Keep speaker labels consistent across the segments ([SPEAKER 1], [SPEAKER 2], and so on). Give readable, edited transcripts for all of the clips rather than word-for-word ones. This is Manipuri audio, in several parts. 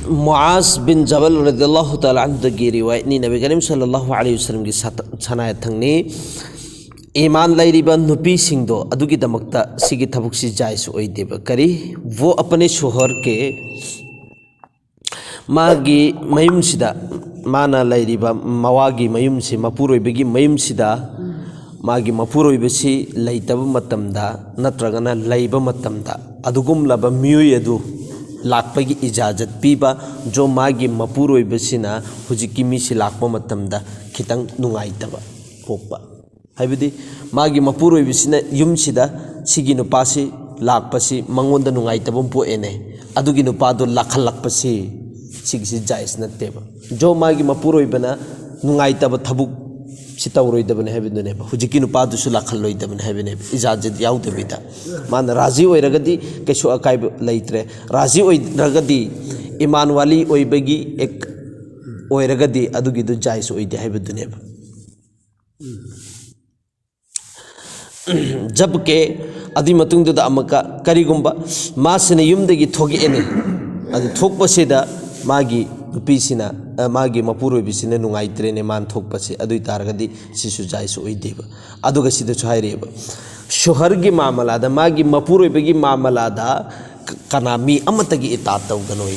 [SPEAKER 1] मुआज बिन जबल रदियल्लाहु ताला अन्हु की रिवायत नि नबी करीम सल्लल्लाहु अलैहि वसल्लम की सनाय थंगनी ईमान लाइरिबा नुपी सिंगदो अदुगी दमकता सिगी थबुकसी जायस ओइदेबा करी वो अपने शोहर के मागी मयुमसिदा माना लाइरिबा मवागी मयुमसि मपुरोइबगी मयुमसिदा मागी मपुरोइबसी लैतब मतमदा नत्रगना लैब मतमदा अदुगुमलबा मियुय अदु लाकपगी इजाजत पीबा जो मागी मपुरोइबसिना हुजिकी मिसि लाकपा मतमदा खितंग नुंगाइतबा पोकपा हाइबदी मागी मपुरोइबसिना युमसिदा सिगी नुपासी लाकपसी मंगोंदा नुंगाइतबम पोएने अदुगी नुपादो लाखलकपसी सिगी जायस नतेबा जो मागी मपुरोइबना नुंगाइतबा थबुक सितौरोइदबने हाइबदनेबा हुजिकी नुपादुसु लाखलोइदबने हाइबने इजाजत याउदबिदा मान राजी ओइरगदी कैसु अकाइब लैत्रे राजी ओइरगदी ईमान वाली ओइबगी एक ओइरगदी अदुगिदु जायस ओइदे हाइबदनेबा जबके अदि मतुंगदुदा अमका करिगुंबा मासिना युमदगी थोगेने अदु थोकपसेदा मागी नुपीसिना मागी मपुरोइबिसिना नुंगाइत्रेने मान थोकपसे अदुइ तारगदी सिसु जायस ओइदेबा अदुगा सिदसु हाइरेबा शोहरगी मामलादा मागी मपुरोइबगी मामलादा कनामी अमतगी इतात तौगनोइ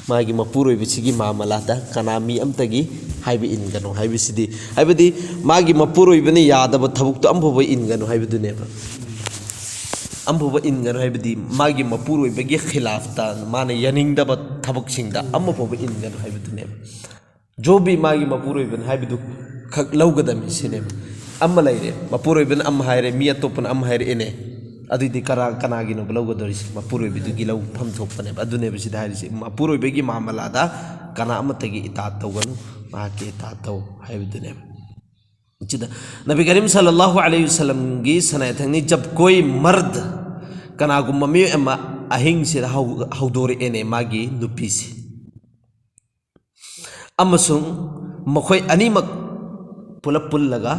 [SPEAKER 1] मागी मपुरोइबिसिगी मामलादा कनामी अमतगी हाइबि इनगनो हाइबिसिदी हाइबदी मागी मपुरोइबने यादब थबुक्तो अमबो इनगनो हाइबदुनेबा अमबो इनगनो हाइबदी मागी मपुरोइबगी खिलाफता माने यनिंगदब थबुकसिंगदा अमबो इनगनो हाइबदुनेबा जो भी मागी मपुरोइबन हाइबदु खक लौगदमि सिनेबा अम्मा लैरे मपुरोइबन अम्मा हाइरे मी अतोपन अम्मा हाइरे इने अदुदी कनागिनो लौगदोरिस मपुरोइबिदुगी लौ फम थोपनेबा अदुनेबा सिदा हाइरिसि मपुरोइबगी मामलादा कना अमतगी इतात तौगनु माके इतात तौ हाइबदुनेबा नबी करीम सल्लल्लाहु अलैहि वसल्लम की सनाय थंगनी जब कोई मर्द कनागुम ममी अमा अहिंग से हौदोर एने मागी नुपी से अमसुंग मखोय अनीमक पुलप पुल्लगा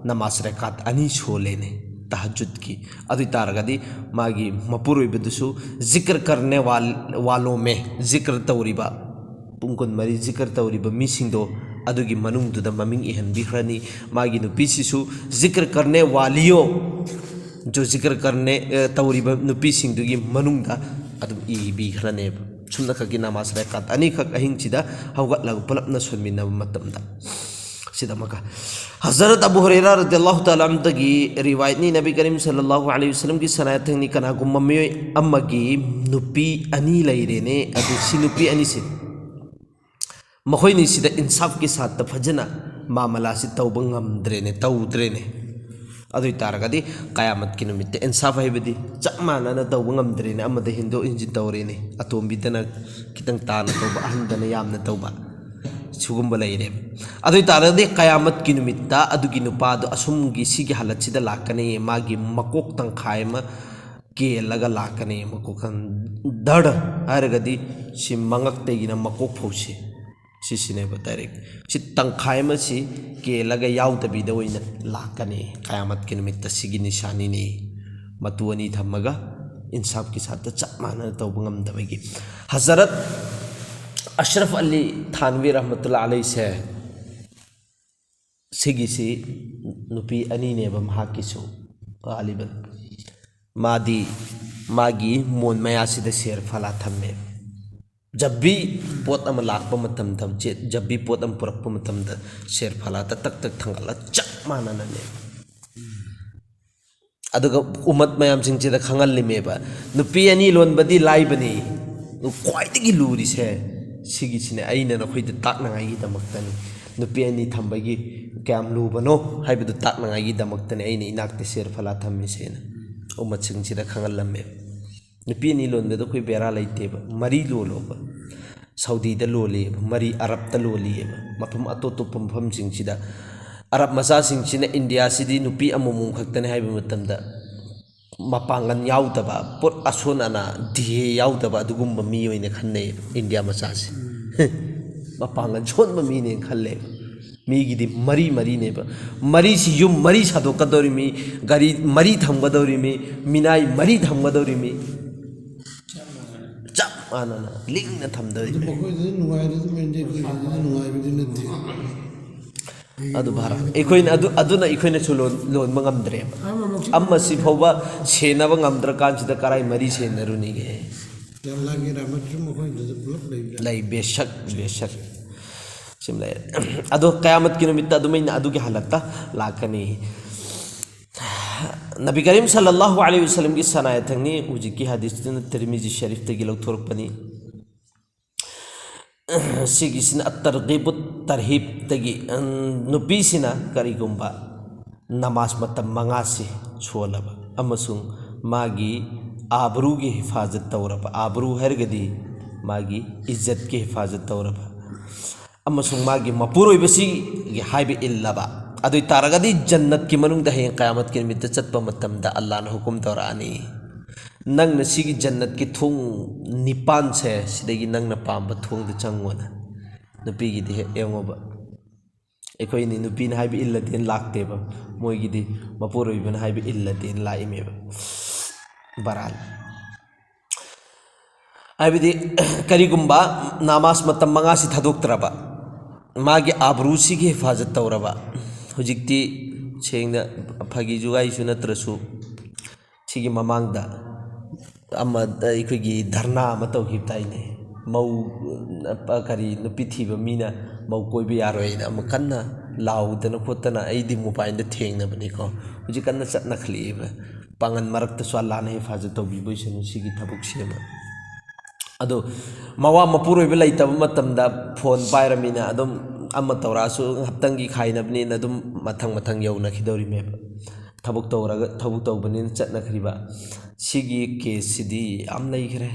[SPEAKER 1] नमाज रकात अनी सोलेने तहज्जुद की अदु तारगदी मागी मपुरोइबदुसु जिक्र करने वालों में जिक्र तौरिबा पुंकुन मरी जिक्र तौरिबा मिसिंगदो अदुगी मनुंगदुदा ममिंग इहनबिखरनी मागी नुपीसिसु जिक्र करने वालियों जो जिक्र करने तौरिबा नुपीसिंगदुगी मनुंगदा अदुम इबिखरनेब सुमना खगी नमाज रकात अनी खक अहिंगसिदा हौगतलग पुलपना सोनमिनब मतमदा सिदमका हजरत अबू हुरैरा रदियल्लाहु ताला अन्हु की रिवायत नी नबी करीम सल्लल्लाहु अलैहि वसल्लम की सनायतंगनी कनागुम ममियोय अम्मगी नुपी अनी लैरेने अदु सि नुपी अनी से मखोयनी सिदा इंसाफ के साथ फजना मामला से तौब ngамद्रेने तौद्रेने अदुइ तारगदी कयामत की नुमित्त इंसाफ हाइबदी चप मानना तौब ngамद्रेने अमद हिंदो इंजिन तौरेने अतोंबिदना खितंग ताना तौब अहंदना यामना तौबा सुगुंब लैरे अदुइ तारगदी कयामत की नुमित्त अदुगी नुपादो असुमगी सिगी हालतसिदा लाकने मागी मकोक तंखायमा के लगा लाकने मकोकन दड़ हारगदी सि मंगक्तेगिना मकोक फौसे सिसिनेब डायरेक्ट सि तंखाय मसी के लगा याउदबिदा ओइना लाकने कयामत के निमित्त सिगी निशानी ने मतुअनी थमगा इंसाफ के साथ चप माना तौब ngамदबगी हजरत अशरफ अली थानवी रहमतुल्लाह अलैहि से सिगी सी नुपी अनी नेब महाकिसु गालिबन मादी मागी मोन मयासिदा शेर फला थम्मे जब भी पोत अम लाकप मतम तम जब भी पोत अम पुरप मतम द शेर फला तक तक थंगला चप मानना ने अदुगा उम्मत मयाम सिंह चिदा खंगल लिमेबा नुपी अनी लोनबदी लाइबनी नु ख्वाइदगी लूरी से सिगी सिने आइना नखोइद ताकनांगाई दमक्तनी नुपी अनी थंबगी क्याम लूबनो हाइबदु ताकनांगाई दमक्तनी आइना इनाक्ते शेर फला थम्मे सेना उम्मत सिंह चिदा खंगल लम्मे नुपी अनी लोनबदो कोई बेरा लैतेबा मरी लोलोबा सऊदीदा लोलेबा मरी अरबता लोलिएबा मफम अतोतोपा मफमसिंगसिदा अरब मचासिंगसिना इंडिया सिदी नुपी अममुम खक्तने हाइबा मतमदा मपांगन याउदबा पोट असोनाना दिहे याउदबा दुगुम्बा मी ओइना खन्ने इंडिया मचासे मपांगन सोनबा मीने खल्ले मीगिदी मरी मरी नेबा मरी सी युम मरी सादोकदोरिमी गाड़ी मरी थमगदोरिमी मिनाई मरी थमगदोरिमी ꯑꯅ ꯂꯤꯡꯅ ꯊꯝꯗꯣꯏ ꯑꯗꯨ ꯚꯥꯔꯥ ꯑꯩꯈꯣꯏꯅ ꯑꯗꯨꯅ ꯑꯩꯈꯣꯏꯅꯁꯨ ꯂꯣꯟꯕ ꯉꯝꯗ꯭ꯔꯦꯕ ꯑꯃꯁꯤ ꯐꯥꯎꯕ ꯁꯦꯟꯅꯕ ꯉꯝꯗ꯭ꯔꯀꯥꯟꯁꯤꯗ ꯀꯔꯥꯏ ꯃꯔꯤ ꯁꯦꯟꯅꯔꯨꯅꯤꯒꯦ ꯂꯩ ꯕꯦꯁꯛ ꯁꯤꯝ ꯂꯩ ꯑꯗꯣ ꯀꯌꯥꯃꯠꯀꯤ ꯅꯨꯃꯤꯠꯇ ꯑꯗꯨꯃꯥꯏꯅ ꯑꯗꯨꯒꯤ ꯍꯜꯂꯛꯇ ꯂꯥꯛꯀꯅꯤ नबी करीम सल्लल्लाहु अलैहि वसल्लम की सनाया थंगनी उजी की हदीस तिरमिजी शरीफ तगी लौथोरपनी सिगिसिन तरगीब तरहीब तगी नुपी सिना करीगुंबा नमाज मतम मंगासी सोलब अमसुंग मागी आबरू की हिफाजत तौरब आबरू हरगदी मागी इज्जत की हिफाजत तौरब अमसुंग मागी मपुरोइबसी हाइबे इल्लबा अदुई तारगदी जन्नत की मनुंगदा हें क़यामत की निमित्त चतपा मतमदा अल्लाह ने हुकुम तौरानी नंग न सिगी जन्नत की थोंग निपान से सिदगी नंग न पांब थोंग द चंगोना नुपी गी दे एंगोबा एकोई नि नुपी न हाइबे इल्लदेन लाक्तेबा मोइगी दि मपुरोइबन हाइबे इल्लदेन लाइमेबा बराल हाइबेदि करिगुंबा नामाज मतम मंगासी थादोक्तरबा मागी आबरूसी की हिफाजत तौरबा हुजिक्ति सेंगना फगी जुगाइसु नत्रसु सिगी ममांगदा अमदा इखोगी धरना अमा तौखिबताइने मौ करी नुपी थीबा मीना मौ कोइबा यारोइना अमा कन्ना लाउदना खोतना अइदि मोबाइल थेंगनबनिको हुजि कन्ना चटनखलिबा पांगन मरक्तसु अल्लाहना हिफाजत तौबिबोइसनु सिगी थबुक सेमा अदो मवा मपुरोइबा लैतबा मतमदा फोन पाइरमिना अदुम अम्मा तौरासु हप्तंगी खाइनबनी अदुम मथंग यौनखिदौरिमेबा थबुक तौबनी चटनखरिबा सिगी केससिदी याम लैखरे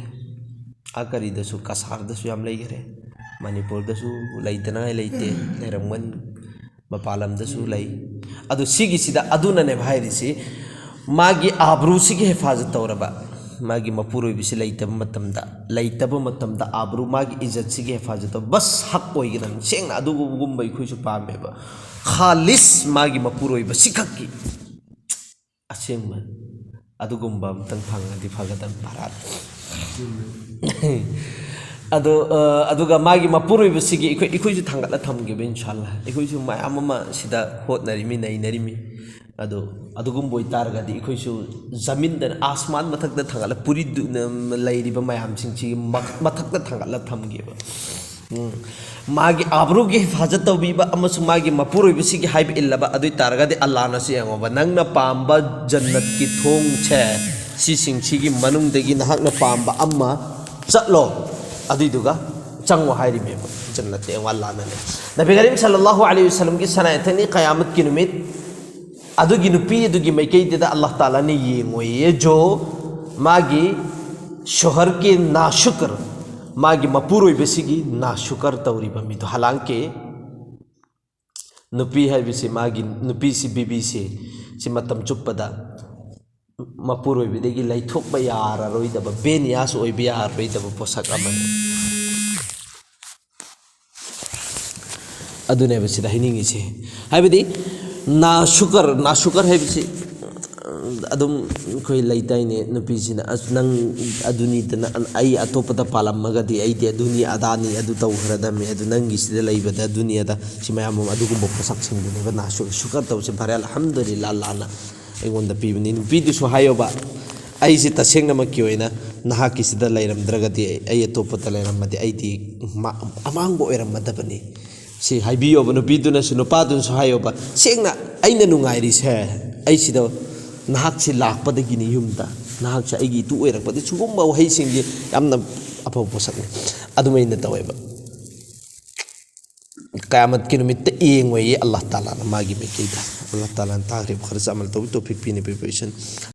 [SPEAKER 1] आकरिदसु कसारदसु याम लैखरे मणिपुरदसु लैतनाय लैते लैरमगन मपालमदसु लै अदु सिगिसिदा अदुनने भाइरिसि मागी आब्रूसिगी हिफाजत तौरबा मागी मपुरोइबिसि लैतब मतमदा आब्रू मागी इज्जत सिगी हिफाजत बस हक ओइगन सेंगना अदुगुम्बा इखोइसु पामेबा खालिस मागी मपुरोइबा सिखक्की असेंगमा अदुगुम्बा मतंग फंगदि फगदन भारत अदो अदुगा मागी मपुरोइबिसिगी इखोइसु थांगतला थमगेबे इंशाल्लाह इखोइसु मायाम अमा सिदा होतनरिमि नैनरिमि अदो अदुगुम्बोइ तारगदि इखोइसु जमीनदन आसमान मथक्ता थांगतला पुरी लैरिबा मायामसिंगसि मथक्ता थांगतला थमगेबा मागी आब्रूगी हिफाजत तौबीबा अमसु मागी मपुरोइबिसिगी हाइब इल्लबा अदुइ तारगदि अल्लाहना से यंगोबा नंगना पांबा जन्नत की थोंग छे सिसिंगसिगी मनुंगदगी नहाकना पांबा अम्मा चटलो अदुइदुगा चंगो हाइरिमेबा जन्नत ए अल्लाहना ने नबी करीम सल्लल्लाहु अलैहि वसल्लम की सनायतनी क़यामत की निमित अदुगी नुपी अदुगी मैकैदेदा अल्लाह ताला ने येंगोये जो मागी शोहर के नाशुक्र मागी मपुरोइबसिगी नाशुक्र तौरिबा मिदो हालांकि नुपी हाइबिसि मागी नुपीसि बीबीसि सि मतम चुप्पदा मपुरोइबदेगी लैथोकबा यारारोइदबा बेनियास ओइबा यारोइदबा पोसक अमनि अदुनेबसिदा हिनिंगिसे हाइबदि नाशुकर है अदुम कोई लैताइने नुपीसिना नंग अदुनीदना आई अतोपदा पालमगदी आइदे अदुनी अदानी अदु तौखरदमे अदु नंगिसिदा लैबदा दुनियादा सिमयाम अदुगुम पोसकसिंगनेबा नाशुकर तौसे भरे अल्हम्दुलिल्लाह लाना एगोंदा पीबनी नुपीदुसु हायोबा अइसे तसेंगनमक्की ओइना नहाकिसिदा लैरमद्रगदी आई अतोपदा लैरमदि आइदि अमांगबो ओइरमदबनी si haibiyo ba nupiduna su nupadun su hayo ba sengna aina nungairiसे aisida nahak si lakpadagi ni yumda nahak sa aigi tu oirakpadi sugumba wahaysingi yamna apaw posakni adumaina taweba क़यामत की निमित्त एंगोये अल्लाह ताला ना मागी में केदा अल्लाह ताला तारीफ खर्च अमल तो पिक पीने पे पेशन